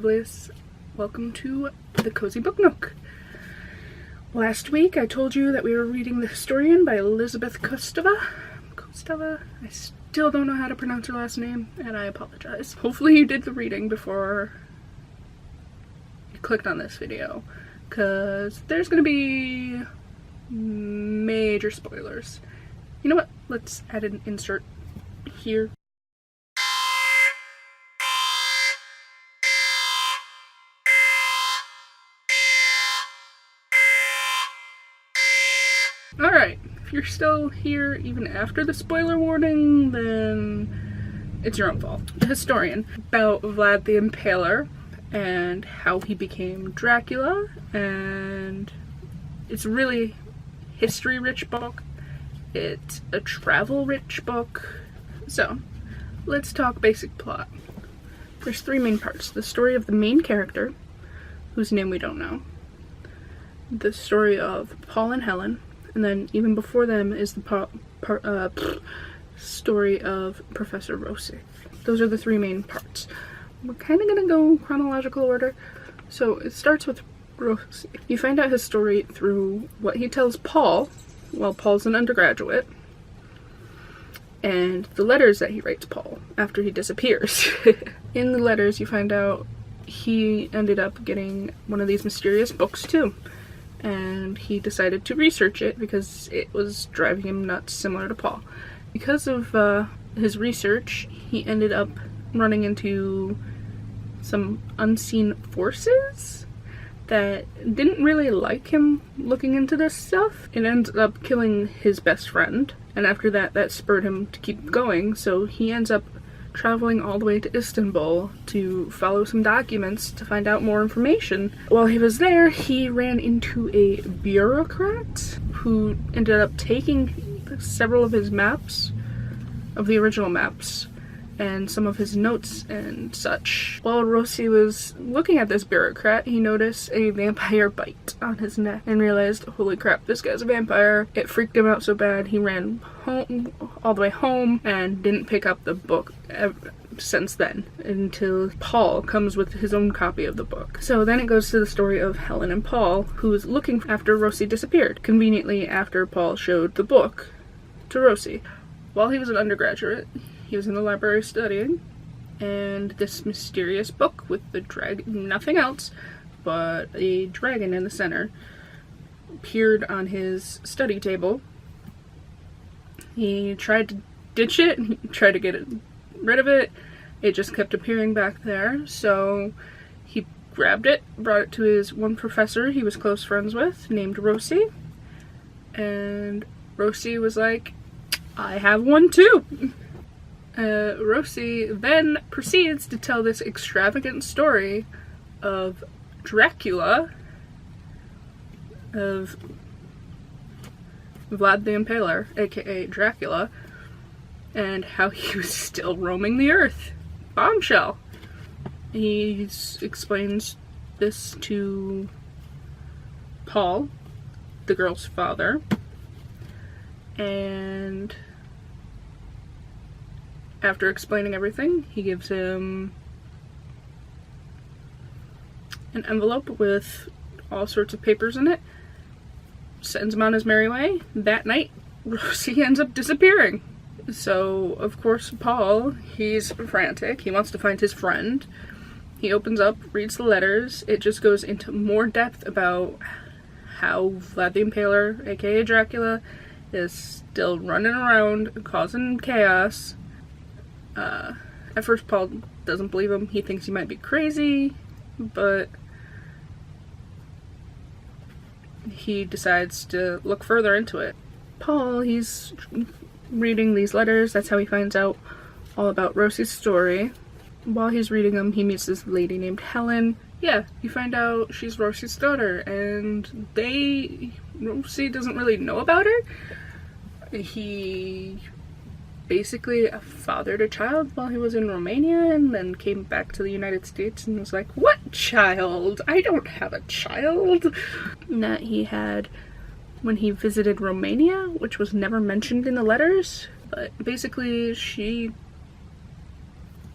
lovelies. Welcome to the Cozy Book Nook. Last week I told you that we were reading The Historian by Elizabeth Kostova. I still don't know how to pronounce her last name, and I apologize. Hopefully you did the reading before you clicked on this video, because there's going to be major spoilers. You know what? Let's add an insert here. Alright, if you're still here even after the spoiler warning, then it's your own fault. The Historian, about Vlad the Impaler and how he became Dracula, and it's a really history-rich book. It's a travel-rich book. So, let's talk basic plot. There's three main parts. The story of the main character, whose name we don't know. The story of Paul and Helen. And then even before them is the story of Professor Rossi. Those are the three main parts. We're kind of going to go chronological order. So it starts with Rossi. You find out his story through what he tells Paul while Paul's an undergraduate, and the letters that he writes Paul after he disappears. In the letters you find out he ended up getting one of these mysterious books too. And he decided to research it because it was driving him nuts, similar to Paul. Because of his research, he ended up running into some unseen forces that didn't really like him looking into this stuff. It ends up killing his best friend, and after that, that spurred him to keep going, so he ends up traveling all the way to Istanbul to follow some documents to find out more information. While he was there, he ran into a bureaucrat who ended up taking several of his maps, of the original maps, and some of his notes and such. While Rossi was looking at this bureaucrat, he noticed a vampire bite on his neck and realized, holy crap, this guy's a vampire. It freaked him out so bad he ran home, all the way home, and didn't pick up the book since then, until Paul comes with his own copy of the book. So then it goes to the story of Helen and Paul, who's looking after Rossi disappeared, conveniently after Paul showed the book to Rossi. While he was an undergraduate, he was in the library studying, and this mysterious book with the dragon, nothing else but a dragon in the center, appeared on his study table. He tried to ditch it, he tried to get rid of it. It just kept appearing back there, so he grabbed it, brought it to his one professor he was close friends with, named Rossi, and Rossi was like, I have one too! Rossi then proceeds to tell this extravagant story of Dracula, of Vlad the Impaler, aka Dracula, and how he was still roaming the earth. Bombshell! He explains this to Paul, the girl's father, and after explaining everything, he gives him an envelope with all sorts of papers in it, sends him on his merry way. That night, Rossi ends up disappearing. So, of course, Paul, he's frantic. He wants to find his friend. He opens up, reads the letters. It just goes into more depth about how Vlad the Impaler, aka Dracula, is still running around, causing chaos. At first Paul doesn't believe him. He thinks he might be crazy, but he decides to look further into it. Paul, he's reading these letters. That's how he finds out all about Rossi's story. While he's reading them, he meets this lady named Helen. Yeah, you find out she's Rossi's daughter, and Rossi doesn't really know about her. He basically fathered a child while he was in Romania, and then came back to the United States and was like, what child? I don't have a child. And that he had when he visited Romania, which was never mentioned in the letters, but basically she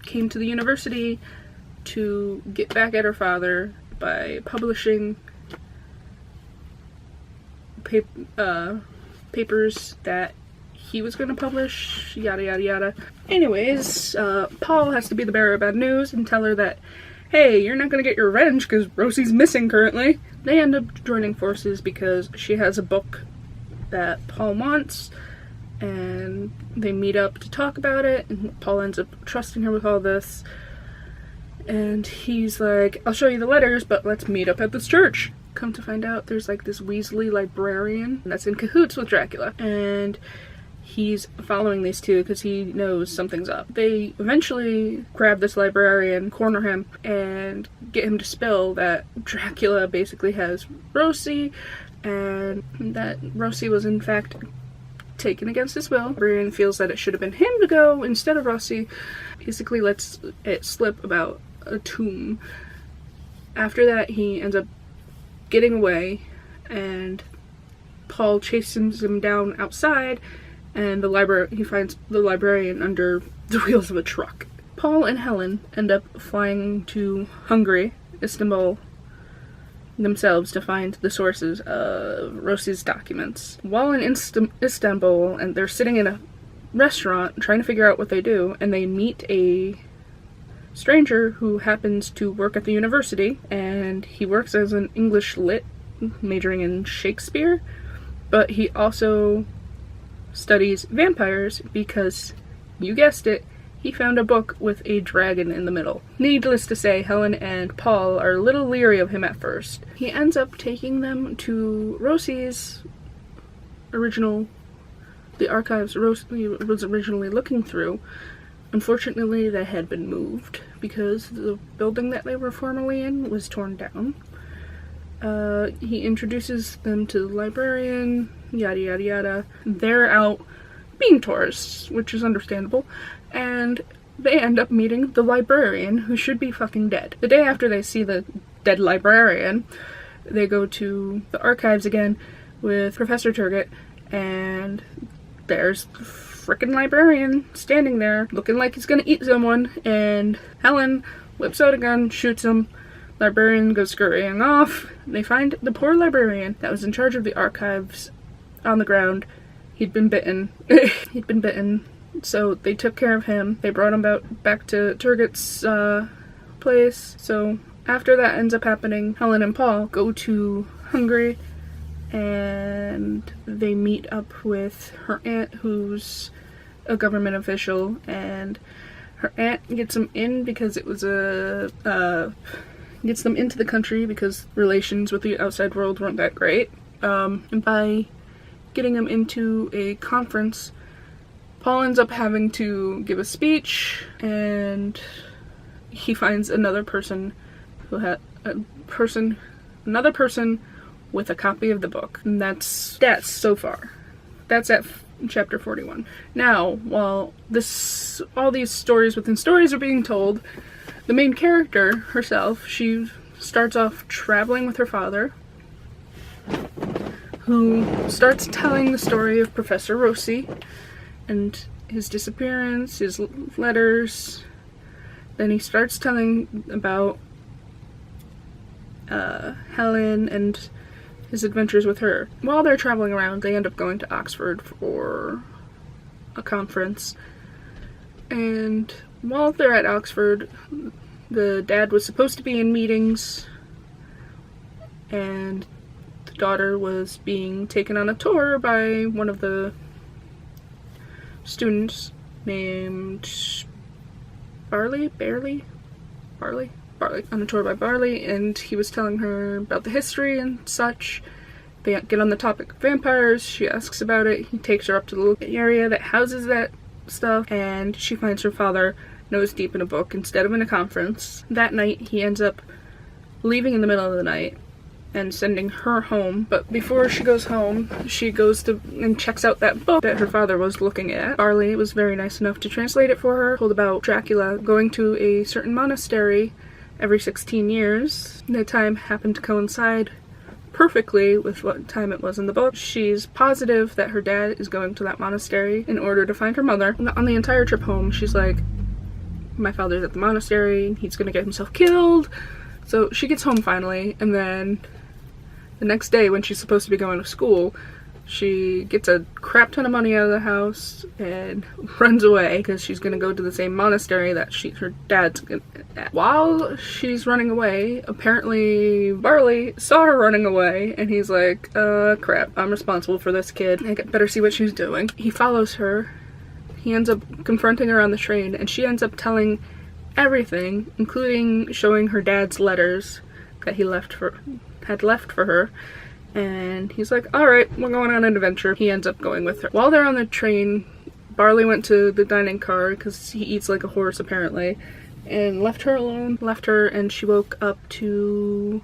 came to the university to get back at her father by publishing papers that he was going to publish, yada yada yada. Anyways, Paul has to be the bearer of bad news and tell her that, hey, you're not going to get your revenge because Rosie's missing currently. They end up joining forces because she has a book that Paul wants, and they meet up to talk about it, and Paul ends up trusting her with all this. And he's like, I'll show you the letters, but let's meet up at this church. Come to find out, there's like this Weasley librarian that's in cahoots with Dracula, and he's following these two because he knows something's up. They eventually grab this librarian, corner him, and get him to spill that Dracula basically has Rosie, and that Rosie was in fact taken against his will. Librarian feels that it should have been him to go instead of Rosie. Basically lets it slip about a tomb. After that, he ends up getting away, and Paul chases him down outside, and he finds the librarian under the wheels of a truck. Paul and Helen end up flying to Hungary, Istanbul, themselves to find the sources of Rosie's documents. While in Istanbul, and they're sitting in a restaurant trying to figure out what they do, and they meet a stranger who happens to work at the university, and he works as an English lit, majoring in Shakespeare, but he also studies vampires because, you guessed it, he found a book with a dragon in the middle. Needless to say, Helen and Paul are a little leery of him at first. He ends up taking them to Rosie's the archives Rosie was originally looking through. Unfortunately, they had been moved because the building that they were formerly in was torn down. He introduces them to the librarian, yada yada yada. They're out being tourists, which is understandable, and they end up meeting the librarian, who should be fucking dead. The day after they see the dead librarian, they go to the archives again with Professor Turgot, and there's the frickin' librarian standing there, looking like he's gonna eat someone, and Helen whips out a gun, shoots him. Librarian goes scurrying off. They find the poor librarian that was in charge of the archives on the ground. He'd been bitten. So they took care of him. They brought him back to Turgot's place. So after that ends up happening, Helen and Paul go to Hungary, and they meet up with her aunt, who's a government official, and her aunt gets them in because it was gets them into the country because relations with the outside world weren't that great. And by getting them into a conference, Paul ends up having to give a speech, and he finds another person with a copy of the book. And that's so far. That's at chapter 41. Now, while all these stories within stories are being told, the main character herself, she starts off traveling with her father, who starts telling the story of Professor Rosie and his disappearance, his letters. Then he starts telling about Helen and his adventures with her. While they're traveling around, they end up going to Oxford for a conference. And while they're at Oxford, the dad was supposed to be in meetings, and the daughter was being taken on a tour by one of the students named Barley, on a tour by Barley, and he was telling her about the history and such. They get on the topic of vampires, she asks about it, he takes her up to the little area that houses that stuff, and she finds her father nose deep in a book instead of in a conference. That night, he ends up leaving in the middle of the night and sending her home, but before she goes home, she goes to and checks out that book that her father was looking at. Barley was very nice enough to translate it for her, told about Dracula going to a certain monastery every 16 years. The time happened to coincide perfectly with what time it was in the book. She's positive that her dad is going to that monastery in order to find her mother. On the entire trip home, she's like, my father's at the monastery, he's gonna get himself killed. So she gets home finally, and then the next day when she's supposed to be going to school, she gets a crap ton of money out of the house and runs away because she's gonna go to the same monastery that her dad's at. While she's running away, apparently Barley saw her running away, and he's like, crap, I'm responsible for this kid. I better see what she's doing. He follows her. He ends up confronting her on the train, and she ends up telling everything, including showing her dad's letters that he had left for her. And he's like, alright, we're going on an adventure. He ends up going with her. While they're on the train, Barley went to the dining car because he eats like a horse apparently, and left her alone. Left her, and she woke up to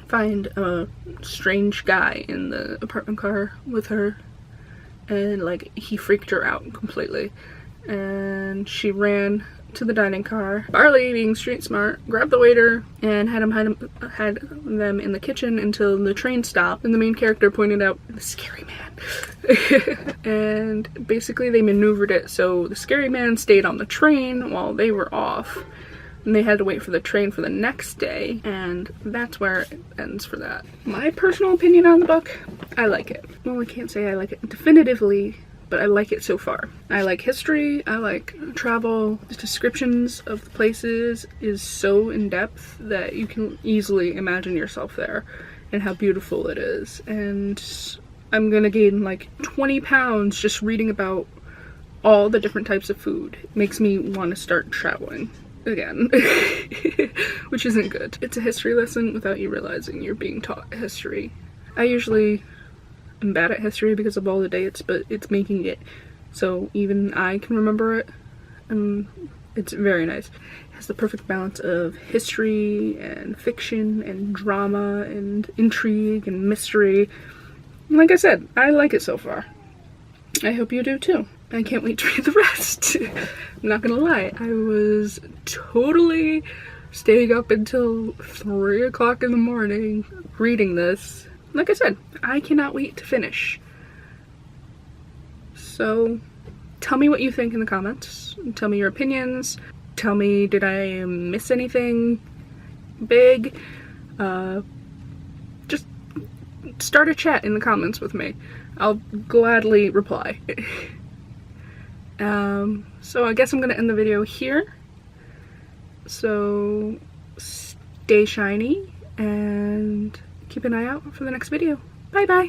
find a strange guy in the apartment car with her, and like he freaked her out completely. And she ran to the dining car. Barley, being street smart, grabbed the waiter and had them in the kitchen until the train stopped, and the main character pointed out the scary man. And basically they maneuvered it so the scary man stayed on the train while they were off, and they had to wait for the train for the next day, and that's where it ends for that. My personal opinion on the book, I like it. Well, I can't say I like it definitively, but I like it so far. I like history, I like travel. The descriptions of the places is so in-depth that you can easily imagine yourself there and how beautiful it is. And I'm gonna gain like 20 pounds just reading about all the different types of food. It makes me want to start traveling again, which isn't good. It's a history lesson without you realizing you're being taught history. I usually am bad at history because of all the dates, but it's making it so even I can remember it, and it's very nice. It has the perfect balance of history and fiction and drama and intrigue and mystery. And like I said, I like it so far. I hope you do too. I can't wait to read the rest. I'm not gonna lie, I was totally staying up until 3 o'clock in the morning reading this. Like I said, I cannot wait to finish. So tell me what you think in the comments. Tell me your opinions. Tell me, did I miss anything big? Just start a chat in the comments with me. I'll gladly reply. So I guess I'm gonna end the video here. So stay shiny and keep an eye out for the next video. Bye bye!